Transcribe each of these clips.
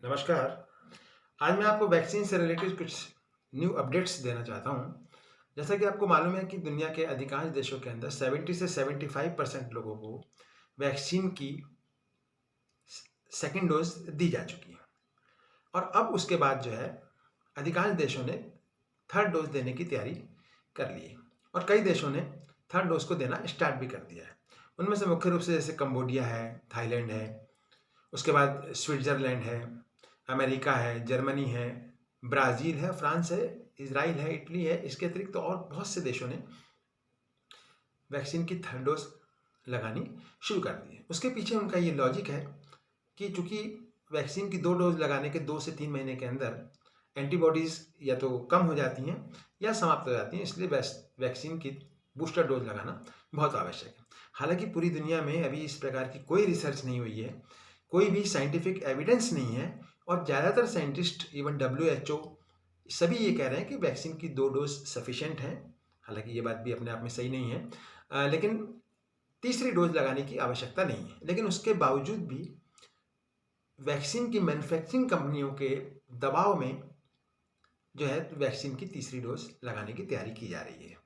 नमस्कार। आज मैं आपको वैक्सीन से रिलेटेड कुछ न्यू अपडेट्स देना चाहता हूँ। जैसा कि आपको मालूम है कि दुनिया के अधिकांश देशों के अंदर 70 से 75% लोगों को वैक्सीन की सेकेंड डोज दी जा चुकी है और अब उसके बाद जो है अधिकांश देशों ने थर्ड डोज देने की तैयारी कर ली है और कई देशों ने थर्ड डोज को देना स्टार्ट भी कर दिया है। उनमें से मुख्य रूप से जैसे कंबोडिया है, थाईलैंड है, उसके बाद स्विट्ज़रलैंड है, अमेरिका है, जर्मनी है, ब्राज़ील है, फ्रांस है, इज़राइल है, इटली है। इसके अतिरिक्त तो और बहुत से देशों ने वैक्सीन की थर्ड डोज़ लगानी शुरू कर दी है। उसके पीछे उनका ये लॉजिक है कि चूँकि वैक्सीन की 2 डोज़ लगाने के 2 से 3 महीने के अंदर एंटीबॉडीज़ या तो कम हो जाती हैं या समाप्त हो जाती हैं, इसलिए वैक्सीन की बूस्टर डोज़ लगाना बहुत आवश्यक है। हालाँकि पूरी दुनिया में अभी इस प्रकार की कोई रिसर्च नहीं हुई है, कोई भी साइंटिफिक एविडेंस नहीं है और ज़्यादातर साइंटिस्ट इवन WHO सभी ये कह रहे हैं कि वैक्सीन की 2 डोज सफिशिएंट हैं। हालांकि ये बात भी अपने आप में सही नहीं है, लेकिन तीसरी डोज लगाने की आवश्यकता नहीं है। लेकिन उसके बावजूद भी वैक्सीन की मैन्युफैक्चरिंग कंपनियों के दबाव में जो है वैक्सीन की तीसरी डोज लगाने की तैयारी की जा रही है।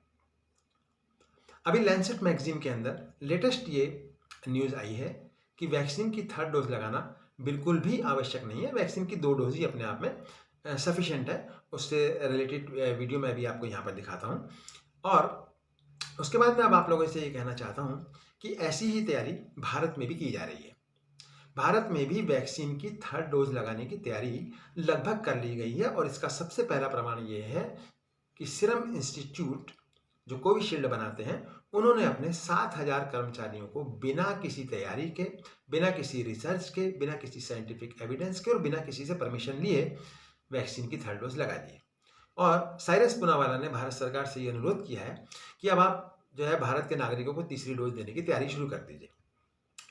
अभी लैंसेट मैगजीन के अंदर लेटेस्ट ये न्यूज़ आई है कि वैक्सीन की थर्ड डोज लगाना बिल्कुल भी आवश्यक नहीं है। वैक्सीन की 2 डोज ही अपने आप में सफिशिएंट है। उससे रिलेटेड वीडियो मैं भी आपको यहाँ पर दिखाता हूँ और उसके बाद मैं अब आप लोगों से ये कहना चाहता हूँ कि ऐसी ही तैयारी भारत में भी की जा रही है। भारत में भी वैक्सीन की थर्ड डोज लगाने की तैयारी लगभग कर ली गई है और इसका सबसे पहला प्रमाण ये है कि सीरम इंस्टीट्यूट जो कोविशील्ड बनाते हैं, उन्होंने अपने 7,000 कर्मचारियों को बिना किसी तैयारी के, बिना किसी रिसर्च के, बिना किसी साइंटिफिक एविडेंस के और बिना किसी से परमिशन लिए वैक्सीन की थर्ड डोज लगा दी। और साइरस पूनावाला ने भारत सरकार से ये अनुरोध किया है कि अब आप जो है भारत के नागरिकों को तीसरी डोज देने की तैयारी शुरू कर दीजिए।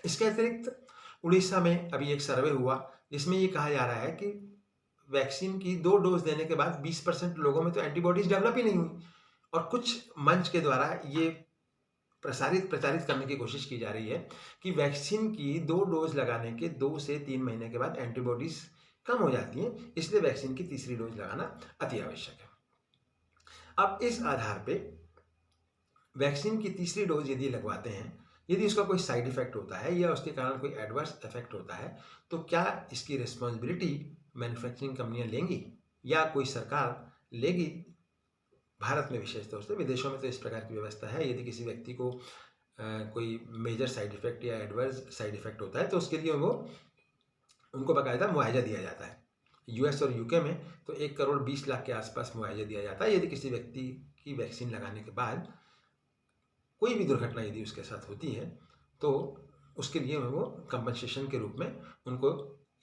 इसके अतिरिक्त उड़ीसा में अभी एक सर्वे हुआ जिसमें ये कहा जा रहा है कि वैक्सीन की 2 डोज देने के बाद 20% लोगों में तो एंटीबॉडीज डेवलप ही नहीं हुई और कुछ मंच के द्वारा ये प्रचारित करने की कोशिश की जा रही है कि वैक्सीन की 2 डोज लगाने के 2 से 3 महीने के बाद एंटीबॉडीज कम हो जाती हैं, इसलिए वैक्सीन की तीसरी डोज लगाना अति आवश्यक है। अब इस आधार पे वैक्सीन की तीसरी डोज यदि लगवाते हैं, यदि उसका कोई साइड इफेक्ट होता है या उसके कारण कोई एडवर्स इफेक्ट होता है, तो क्या इसकी रिस्पॉन्सिबिलिटी मैन्युफैक्चरिंग कंपनियां लेंगी या कोई सरकार लेगी? भारत में विशेष तौर से, विदेशों में तो इस प्रकार की व्यवस्था है, यदि किसी व्यक्ति को कोई मेजर साइड इफेक्ट या एडवर्स साइड इफेक्ट होता है तो उसके लिए उनको बाकायदा मुआवजा दिया जाता है। US और UK में तो 1,20,00,000 के आसपास मुआवजा दिया जाता है यदि किसी व्यक्ति की वैक्सीन लगाने के बाद कोई भी दुर्घटना यदि उसके साथ होती है तो उसके लिए वो कंपनसेशन के रूप में उनको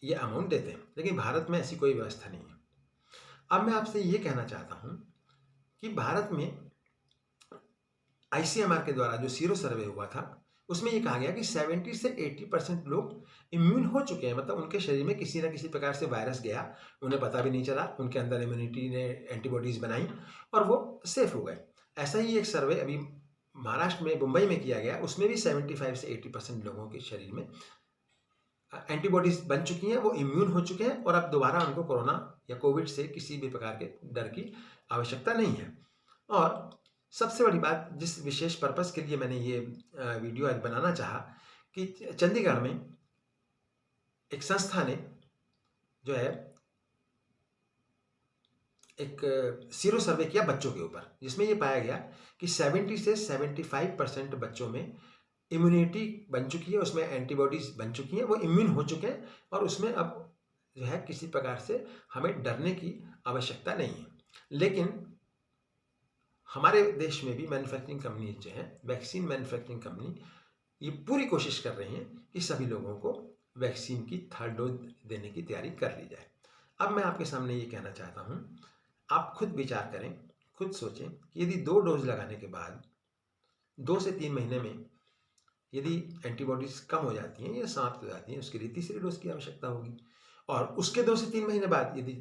ये अमाउंट देते हैं। लेकिन भारत में ऐसी कोई व्यवस्था नहीं है। अब मैं आपसे ये कहना चाहता हूँ कि भारत में ICMR के द्वारा जो सीरो सर्वे हुआ था उसमें ये कहा गया कि 70 से 80% लोग इम्यून हो चुके हैं, मतलब उनके शरीर में किसी न किसी प्रकार से वायरस गया, उन्हें पता भी नहीं चला, उनके अंदर इम्यूनिटी ने एंटीबॉडीज बनाई और वो सेफ हो गए। ऐसा ही एक सर्वे अभी महाराष्ट्र में मुंबई में किया गया, उसमें भी 75 से 80% लोगों के शरीर में एंटीबॉडीज बन चुकी हैं, वो इम्यून हो चुके हैं और अब दोबारा उनको कोरोना या कोविड से किसी भी प्रकार के डर की आवश्यकता नहीं है। और सबसे बड़ी बात, जिस विशेष पर्पस के लिए मैंने ये वीडियो आज बनाना चाहा, कि चंडीगढ़ में एक संस्था ने जो है एक सीरो सर्वे किया बच्चों के ऊपर, जिसमें ये पाया गया कि 70 से 75% बच्चों में इम्यूनिटी बन चुकी है, उसमें एंटीबॉडीज बन चुकी हैं, वो इम्यून हो चुके हैं और उसमें अब जो है किसी प्रकार से हमें डरने की आवश्यकता नहीं है। लेकिन हमारे देश में भी मैन्युफैक्चरिंग कंपनी जो है, वैक्सीन मैन्युफैक्चरिंग कंपनी, ये पूरी कोशिश कर रही हैं कि सभी लोगों को वैक्सीन की थर्ड डोज देने की तैयारी कर ली जाए। अब मैं आपके सामने ये कहना चाहता हूँ, आप खुद विचार करें, खुद सोचें कि यदि 2 डोज लगाने के बाद 2 से 3 महीने में यदि एंटीबॉडीज कम हो जाती हैं या समाप्त हो जाती हैं, उसके लिए तीसरी डोज की आवश्यकता होगी और उसके 2 से 3 महीने बाद यदि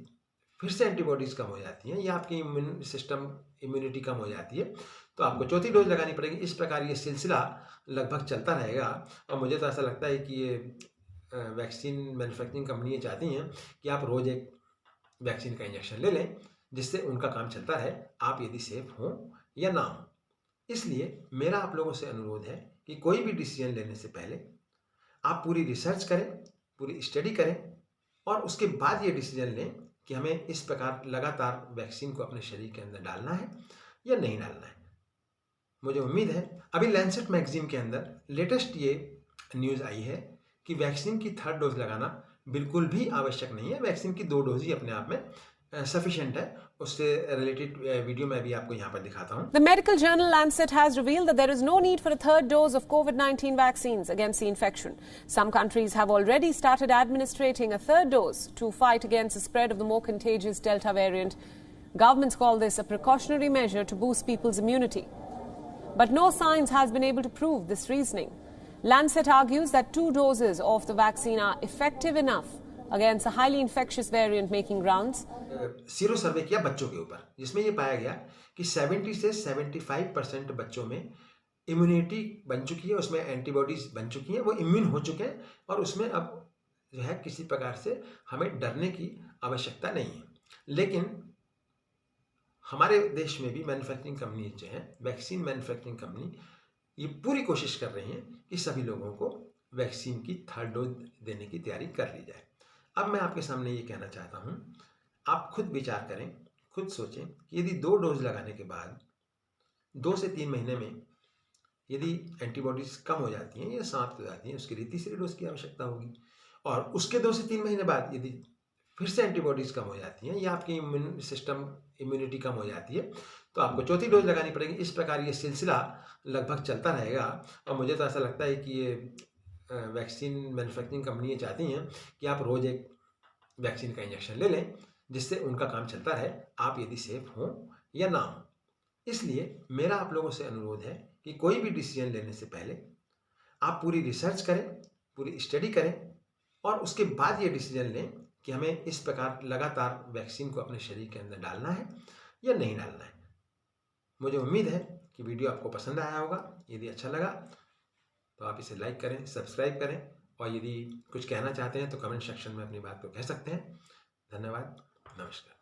फिर से एंटीबॉडीज कम हो जाती हैं या आपकी इम्यूनिटी कम हो जाती है तो आपको चौथी डोज लगानी पड़ेगी। इस प्रकार ये सिलसिला लगभग चलता रहेगा और मुझे तो ऐसा लगता है कि ये वैक्सीन मैन्युफैक्चरिंग कंपनी ये चाहती हैं कि आप रोज़ एक वैक्सीन का इंजेक्शन ले लें, जिससे उनका काम चलता रहे, आप यदि सेफ हों या ना हों। इसलिए मेरा आप लोगों से अनुरोध है कि कोई भी डिसीजन लेने से पहले आप पूरी रिसर्च करें, पूरी स्टडी करें और उसके बाद ये डिसीजन लें कि हमें इस प्रकार लगातार वैक्सीन को अपने शरीर के अंदर डालना है या नहीं डालना है। मुझे उम्मीद है अभी लैंसेट मैगजीन के अंदर लेटेस्ट ये न्यूज़ आई है कि वैक्सीन की 3rd डोज लगाना बिल्कुल भी आवश्यक नहीं है। वैक्सीन की 2 डोज ही अपने आप में सफिशिएंट है। उससे रिलेटेड वीडियो मैं भी आपको यहाँ पर दिखाता हूँ। The medical journal Lancet has revealed that there is no need for a 3rd dose of COVID-19 vaccines against the infection. Some countries have already started administering a 3rd dose to fight against the spread of the more contagious Delta variant. Governments call this a precautionary measure to boost people's immunity. But no science has been able to prove this reasoning. Lancet argues that 2 doses of the vaccine are effective enough against a highly infectious variant making rounds. Sero survey किया बच्चों के ऊपर, जिसमें ये पाया गया कि 70 से 75% बच्चों में इम्यूनिटी बन चुकी है, उसमें एंटीबॉडीज बन चुकी हैं, वो इम्यून हो चुके हैं और उसमें अब जो है किसी प्रकार से हमें डरने की आवश्यकता नहीं है। लेकिन हमारे देश में भी मैन्युफैक्चरिंग कंपनी जो है, वैक्सीन मैन्युफैक्चरिंग कंपनी, ये पूरी कोशिश कर रही हैं कि सभी लोगों को वैक्सीन की 3rd डोज देने की तैयारी कर ली जाए। अब मैं आपके सामने ये कहना चाहता हूँ, आप खुद विचार करें, खुद सोचें कि यदि 2 डोज लगाने के बाद 2 से 3 महीने में यदि एंटीबॉडीज कम हो जाती हैं या समाप्त हो जाती हैं, उसके लिए तीसरी डोज की आवश्यकता होगी। और उसके 2 से 3 महीने बाद यदि फिर से एंटीबॉडीज कम हो जाती हैं या आपकी इम्यूनिटी कम हो जाती है, तो आपको 4थी डोज लगानी पड़ेगी। इस प्रकार ये सिलसिला लगभग चलता रहेगा। और मुझे तो ऐसा लगता है कि ये वैक्सीन मैन्युफैक्चरिंग कंपनी ये चाहती हैं कि आप रोज़ एक वैक्सीन का इंजेक्शन ले लें, जिससे उनका काम चलता रहे, आप यदि सेफ हों या ना हों। इसलिए मेरा आप लोगों से अनुरोध है कि कोई भी डिसीजन लेने से पहले आप पूरी रिसर्च करें, पूरी स्टडी करें और उसके बाद ये डिसीजन लें कि हमें इस प्रकार लगातार वैक्सीन को अपने शरीर के अंदर डालना है या नहीं डालना है। मुझे उम्मीद है कि वीडियो आपको पसंद आया होगा। यदि अच्छा लगा तो आप इसे लाइक करें, सब्सक्राइब करें और यदि कुछ कहना चाहते हैं तो कमेंट सेक्शन में अपनी बात को कह सकते हैं। धन्यवाद, नमस्कार।